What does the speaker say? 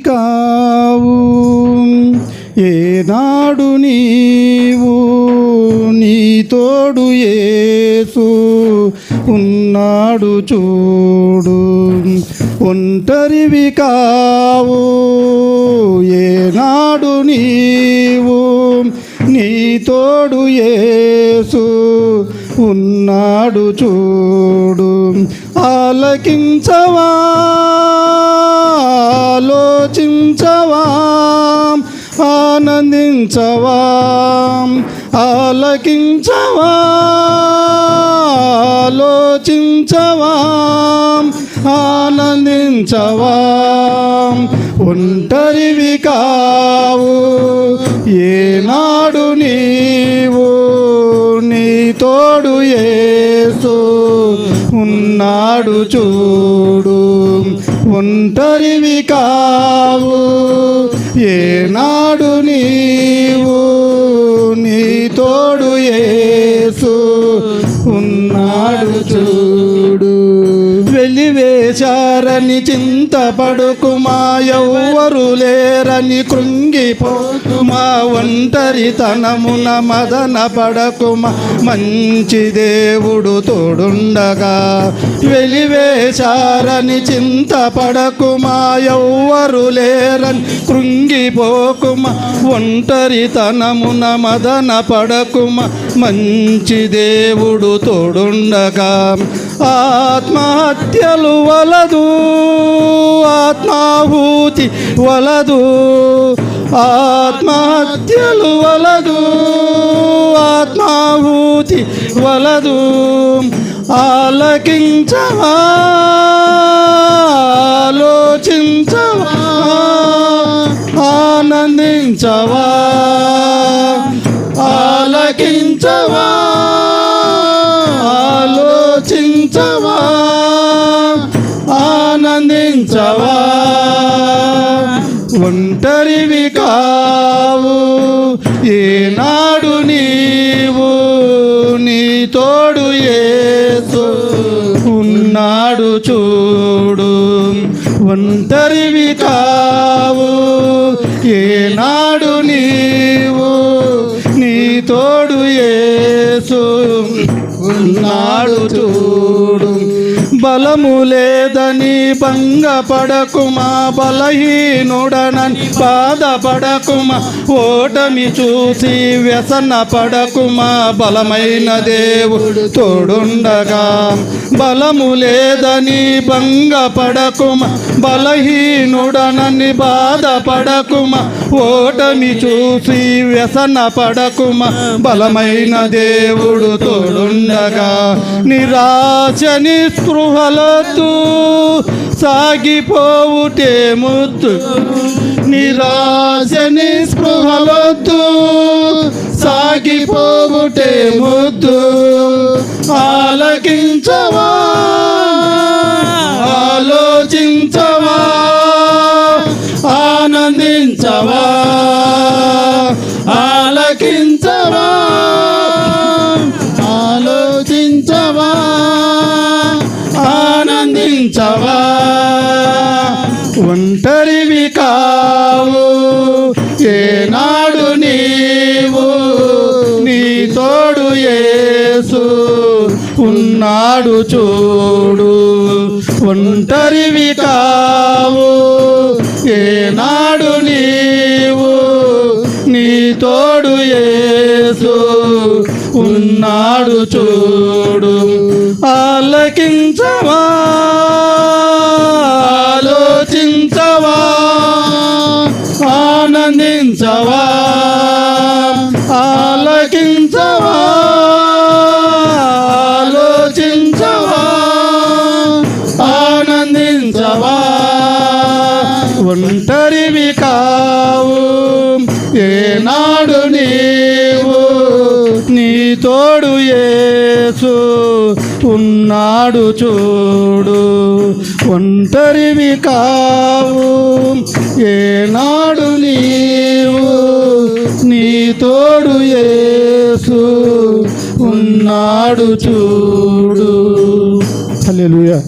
కావు. ఏనాడు నీవు నీ తోడు యేసు ఉన్నాడు చూడు. ఒంటరివి కావు. ఏనాడు నీవు నీ తోడు యేసు ఉన్నాడు చూడు. ఆలకించవా, ఆలోచించవా, ఆనందించవా, ఆలకించవా, ఆలోచించవా, ఆనందించవా. ఒంటరివి కావు. ఏనాడు నీవు నీ తోడు యేసు ఉన్నాడు చూడు. ఒంటరివి కావు. ఏనాడు నీవు నీ తోడు యేసు ఉన్నాడు చూడు. వెలివేశారని చింతపడుకుమా, ఎవ్వరు లేరని కృంగిపోకుమా, ఒంటరితనమున మదన పడకుమా, మంచి దేవుడు తోడుండగా. వెలివేశారని చింతపడకుమా, ఎవ్వరు లేరని కృంగిపోకుమా, ఒంటరితనమున మదన పడకుమా, మంచి దేవుడు తోడుండగా. ఆత్మహత్యలు వలదు, ఆత్మాహూతి వలదు, ఆత్మహత్యలు వలదు, ఆత్మాహూతి వలదు. ఆలకించవా, ఆలోచించవా, ఆనందించవా, ఆలకించవా, ఆలోచించవా, ఆనందించవా. ఒంటరివి కావు. ఏనాడు నీవు నీ తోడు యేసు ఉన్నాడు చూడు. ఒంటరివి కావు. ఏనాడు నీవు నీ తోడు యేసు ఉన్నాడు చూడు. బలము లేదని భంగపడకుమా, బలహీనుడనని బాధపడకుమా, ఓటమి చూసి వ్యసన పడకుమా, బలమైన దేవుడు తోడుండగా. బలము లేదని భంగపడకుమా, బలహీనుడనని బాధపడకుమా, ఓటమి చూసి వ్యసన పడకుమా, బలమైన దేవుడు తోడుండగా. నిరాశ నిస్పృహలతో సాగిపోవుటే ముద్దు. నిరాశ నిస్పృహలతో సాగిపోవుటే ముద్దు. ఆలకించవా, ఆలోచించవా, ఆనందించవా, ఆలకించవా, ఆలోచించవా, ఆనందించవా. ఒంటరివి కావు. ఏనాడు నీవు నీ తోడు యేసు ఉన్నాడు చూడు. ఒంటరివి కావు. ఏనాడు నీవు నీ తోడు యేసు ఉన్నాడు చూడు. ఆలకించవా, ఆలోచించవా, ఆనందించవా, ఆలకించవా, ఆలోచించవా, ఆనందించవా. ఒంటరివి కావు. ఏనాడు నీవు నీ తోడు యేసు ఉన్నాడు చూడు. ఒంటరివి కావు. ఏనాడు నీవు నీ తోడు యేసు ఉన్నాడు చూడు. హల్లెలూయా.